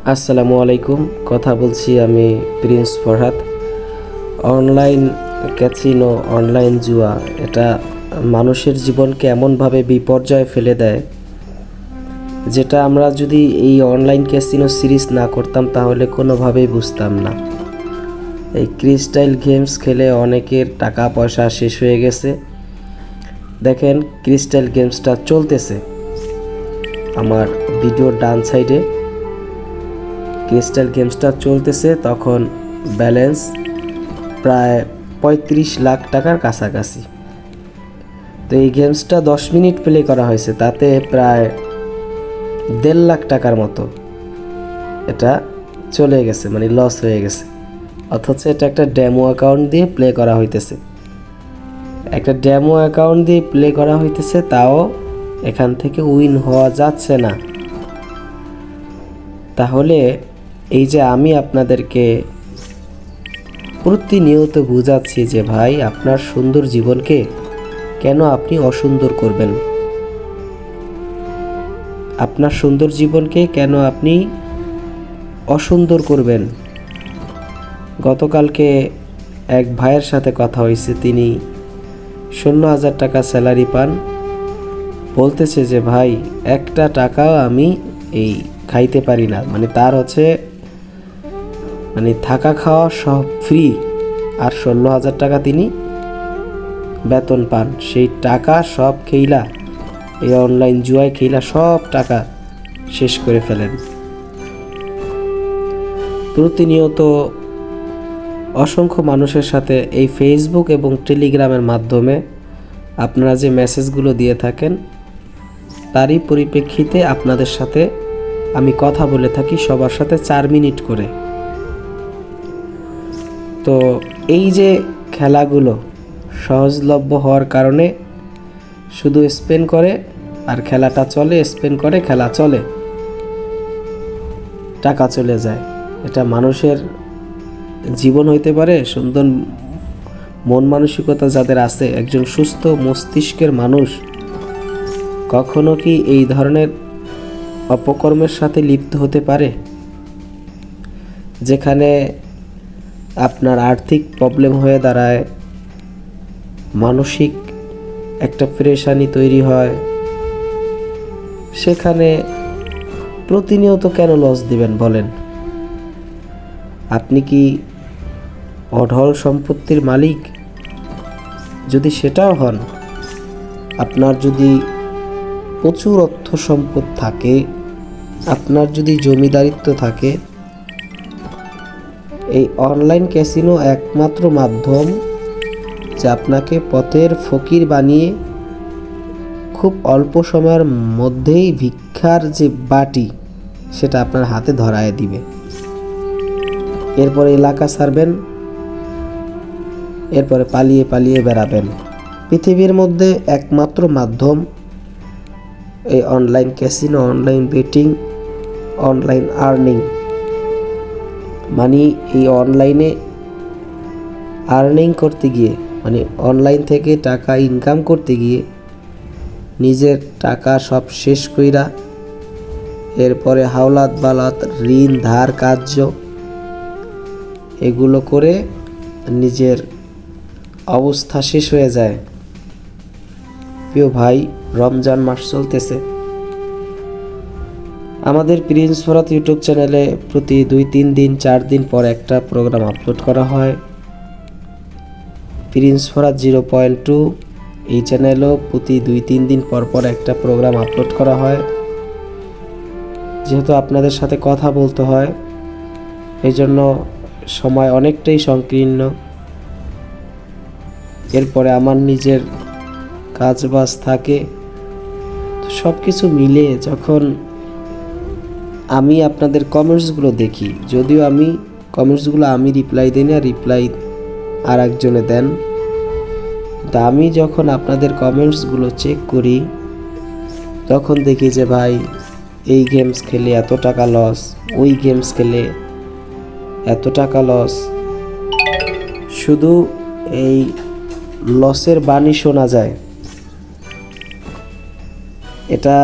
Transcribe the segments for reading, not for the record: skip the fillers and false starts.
আসসালামু আলাইকুম। কথা বলছি আমি Prince Farhad. Online casino, online জুয়া, এটা মানুষের জীবনকে এমনভাবে বিপর্যয়ে ফেলে দেয়, যেটা আমরা যদি এই অনলাইন ক্যাসিনো সিরিজ না করতাম তাহলে কোনোভাবেই বুঝতাম না। এই ক্রিস্টাল গেমস খেলে অনেকের টাকা পয়সা শেষ হয়ে গেছে। দেখেন, ক্রিস্টাল গেমসটা চলতেছে আমার ভিডিওর ডান সাইডে। ক্রিস্টাল গেমসটা চলতেছে, তখন ব্যালেন্স প্রায় ৩৫ লাখ টাকার কাছাকাছি। তো এই গেমসটা 10 মিনিট প্লে করা হয়েছে, তাতে প্রায় ১.৫ লাখ টাকার মতো এটা চলে গেছে, মানে লস হয়ে গেছে। অথচ এটা একটা ডেমো অ্যাকাউন্ট দিয়ে প্লে করা হইতেছে, তাও এখান থেকে উইন হওয়া যাচ্ছে না। তাহলে এই যে আমি আপনাদেরকে প্রতিনিয়ত বুঝাচ্ছি যে ভাই, আপনার সুন্দর জীবনকে কেন আপনি অসুন্দর করবেন? আপনার সুন্দর জীবনকে কেন আপনি অসুন্দর করবেন? গতকালকে এক ভাইয়ের সাথে কথা হয়েছে, তিনি ১৬,০০০ টাকা স্যালারি পান। বলতেছে যে ভাই, একটা টাকাও আমি এই খাইতে পারি না, মানে তার হচ্ছে মানে থাকা খাওয়া সব ফ্রি, আর ১৬,০০০ টাকা তিনি বেতন পান। সেই টাকা সব খেইলা, এই অনলাইন জুয়ায় খেইলা সব টাকা শেষ করে ফেলেন। প্রতিনিয়ত অসংখ্য মানুষের সাথে এই ফেসবুক এবং টেলিগ্রামের মাধ্যমে আপনারা যে মেসেজগুলো দিয়ে থাকেন, তারই পরিপ্রেক্ষিতে আপনাদের সাথে আমি কথা বলে থাকি, সবার সাথে ৪ মিনিট করে। তো এই যে খেলাগুলো সহজলভ্য হওয়ার কারণে শুধু স্পেন করে আর খেলাটা চলে, স্পেন করে খেলা চলে, টাকা চলে যায়। এটা মানুষের জীবন হইতে পারে? সুন্দর মন মানসিকতা যাদের আছে, একজন সুস্থ মস্তিষ্কের মানুষ কখনো কি এই ধরনের অপকর্মের সাথে লিপ্ত হতে পারে? যেখানে আপনার আর্থিক প্রবলেম হয়ে দাঁড়ায়, মানসিক একটা পেরেশানি তৈরি হয়, সেখানে প্রতিনিয়ত কেন লস দিবেন বলেন? আপনি কি অঢল সম্পত্তির মালিক? যদি সেটাও হন, আপনার যদি প্রচুর অর্থ সম্পদ থাকে, আপনার যদি জমিদারিত্ব থাকে, এই অনলাইন ক্যাসিনো একমাত্র মাধ্যম যে আপনাকে পথের ফকির বানিয়ে খুব অল্প সময়ের মধ্যেই ভিক্ষার যে বাটি সেটা আপনার হাতে ধরায় দিবে। এরপরে এলাকা ছাড়বেন, এরপরে পালিয়ে পালিয়ে বেড়াবেন। পৃথিবীর মধ্যে একমাত্র মাধ্যম এই online casino, online betting, online earning. মানে এই অনলাইনে আর্নিং করতে গিয়ে, মানে অনলাইন থেকে টাকা ইনকাম করতে গিয়ে নিজের টাকা সব শেষ কইরা, এরপরে হাওলাত বালাত, ঋণ ধার কার্য এগুলো করে নিজের অবস্থা শেষ হয়ে যায়। প্রিয় ভাই, রমজান মাস চলতেছে। আমাদের প্রিন্স ফরহাদ ইউটিউব চ্যানেলে প্রতি ২-৩ দিন ৪ দিন পর একটা প্রোগ্রাম আপলোড করা হয়। প্রিন্স ফরহাদ 0.2 এই চ্যানেলও প্রতি ২-৩ দিন পর পর একটা প্রোগ্রাম আপলোড করা হয়। যেহেতু আপনাদের সাথে কথা বলতে হয়, এই জন্য সময় অনেকটাই সংকীর্ণ। এরপরে আমার নিজের কাজবাজ থাকে, তো সব কিছু মিলে যখন আমি আপনাদের কমেন্টসগুলো দেখি, যদিও আমি কমেন্টসগুলো আমি রিপ্লাই দিই না, রিপ্লাই আর একজনে দেন, কিন্তু আমি যখন আপনাদের কমেন্টসগুলো চেক করি, তখন দেখি যে ভাই, এই গেমস খেলে এত টাকা লস, ওই গেমস খেলে এত টাকা লস। শুধু এই লসের বাণী শোনা যায়। এটা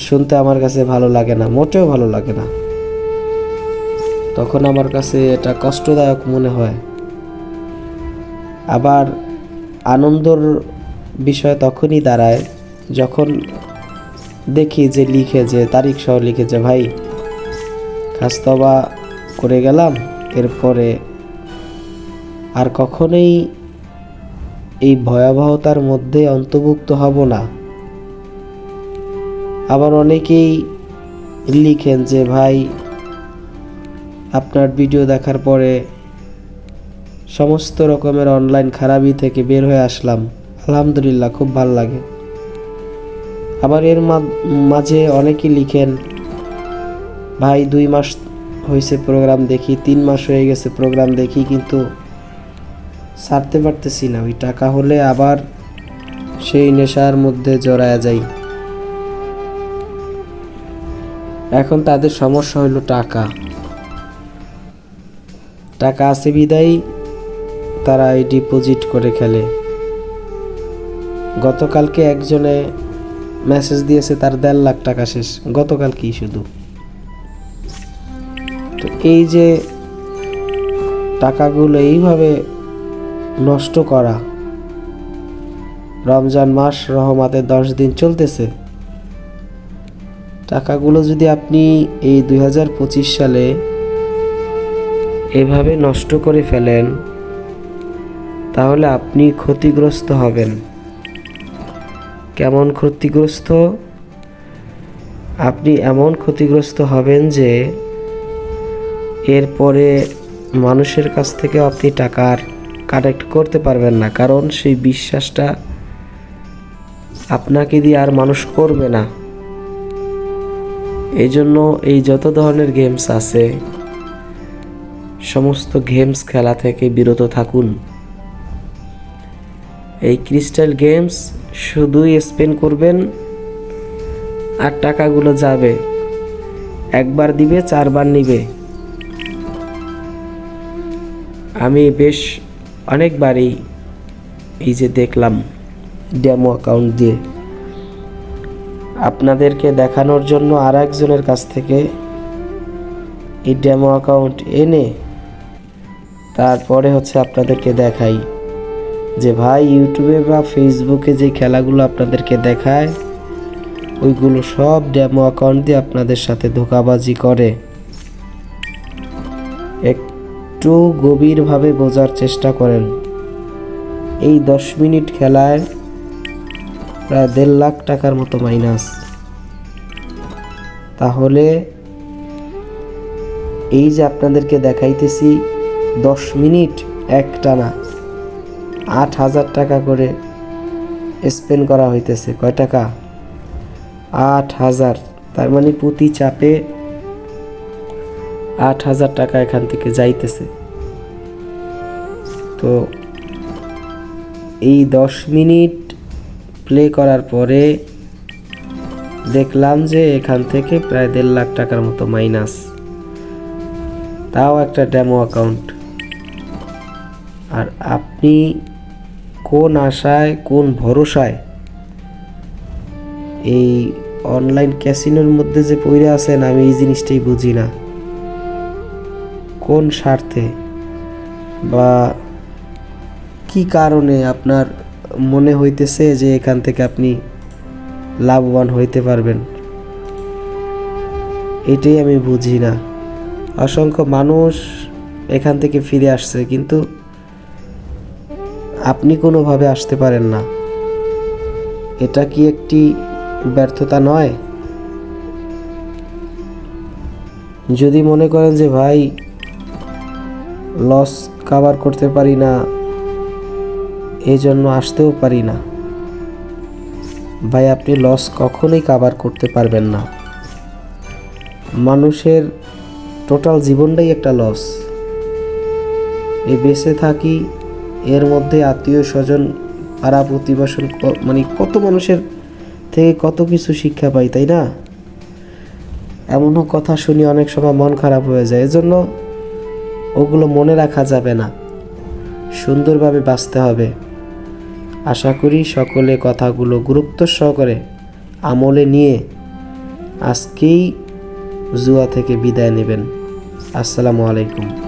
শুনতে আমার কাছে ভালো লাগে না, মোটেও ভালো লাগে না। তখন আমার কাছে এটা কষ্টদায়ক মনে হয়। আবার আনন্দর বিষয় তখনই দাঁড়ায় যখন দেখি যে লিখে, যে তারিখ সহ লিখে যে ভাই খাস্তবা করে গেলাম, এরপরে আর কখনোই এই ভয়াবহতার মধ্যে অন্তর্ভুক্ত হব না। আবার অনেকেই লিখেন যে ভাই আপনার ভিডিও দেখার পরে সমস্ত রকমের অনলাইন খারাপি থেকে বের হয়ে আসলাম, আলহামদুলিল্লাহ, খুব ভালো লাগে। আবার এর মাঝে অনেকেই লিখেন ভাই 2 মাস হয়েছে প্রোগ্রাম দেখি, 3 মাস হয়ে গেছে প্রোগ্রাম দেখি, কিন্তু ছাড়তে পারতেছি না। ওই টাকা হলে আবার সেই নেশার মধ্যে জড়ায়া যাই। এখন তাদের সমস্যা হলো টাকা আছে বিদায় তারা এই ডিপোজিট করে খেলে। গতকালকে একজনে মেসেজ দিয়েছে তার 1.5 লাখ টাকা শেষ, গতকালকেই শুধু। তো এই যে টাকাগুলো এইভাবে নষ্ট করা, রমজান মাস রহমতের 10 দিন চলতেছে, টাকাগুলো যদি আপনি এই 2025 সালে এভাবে নষ্ট করে ফেলেন, তাহলে আপনি ক্ষতিগ্রস্ত হবেন। কেমন ক্ষতিগ্রস্ত? আপনি এমন ক্ষতিগ্রস্ত হবেন যে এরপরে মানুষের কাছ থেকে আপনি টাকার কালেক্ট করতে পারবেন না, কারণ সেই বিশ্বাসটা আপনাকে দিয়ে আর মানুষ করবে না। এই জন্য এই যত ধরনের গেমস আছে, সমস্ত গেমস খেলা থেকে বিরত থাকুন। এই ক্রিস্টাল গেমস শুধুই স্পেন্ড করবেন আর টাকাগুলো যাবে, একবার দিবে 4 বার নিবে। আমি বেশ অনেকবারই এই যে দেখলাম ডেমো অ্যাকাউন্ট দিয়ে আপনাদেরকে দেখানোর জন্য আর একজনের কাছ থেকে এই ডেমো অ্যাকাউন্ট এনে তারপরে আপনাদেরকে দেখাই যে ভাই ইউটিউবে বা ফেসবুকে যে খেলাগুলো আপনাদেরকে দেখায় ওইগুলো সব ডেমো অ্যাকাউন্ট দিয়ে আপনাদের সাথে ধোঁকাবাজি করে। একটু গভীরভাবে বোঝার চেষ্টা করেন। এই 10 মিনিট খেলায় প্রায় 1.5 লাখ টাকার মতো মাইনাস। তাহলে এই যে আপনাদেরকে দেখাইতেছি 10 মিনিট একটানা 8,000 টাকা করে স্পেন্ড করা হইতেছে। কয় টাকা? 8,000। তার মানে প্রতি চাপে 8,000 টাকা এখান থেকে যাইতেছে। তো এই 10 মিনিট প্লে করার পরে দেখলাম যে এখান থেকে প্রায় 1.5 লাখ টাকার মতো মাইনাস, তাও একটা ডেমো অ্যাকাউন্ট। আর আপনি কোন আশায়, কোন ভরসায় এই অনলাইন ক্যাসিনোর মধ্যে যে পড়ে আছেন, আমি এই জিনিসটাই বুঝি না। কোন স্বার্থে বা কি কারণে আপনার মনে হইতেছে যে এখান থেকে আপনি লাভবান হইতে পারবেন, এটাই আমি বুঝি না। অসংখ্য মানুষ এখান থেকে ফিরে আসছে, কিন্তু আপনি কোনোভাবে আসতে পারেন না। এটা কি একটি ব্যর্থতা নয়? যদি মনে করেন যে ভাই লস কভার করতে পারি না, এই জন্য আসতেও পারি না, ভাই আপনি লস কখনোই কভার করতে পারবেন না। মানুষের টোটাল জীবনটাই একটা লস। এই বেঁচে থাকি, এর মধ্যে আত্মীয় স্বজন, পাড়া প্রতিবেশন, মানে কত মানুষের থেকে কত কিছু শিক্ষা পাই, তাই না? এমনও কথা শুনি অনেক সময় মন খারাপ হয়ে যায়। এজন্য ওগুলো মনে রাখা যাবে না, সুন্দরভাবে বাঁচতে হবে। আশা করি সকলে কথাগুলো গুরুত্ব সহকারে আমলে নিয়ে আজকেই জুয়া থেকে বিদায় নেবেন। আসসালামু আলাইকুম।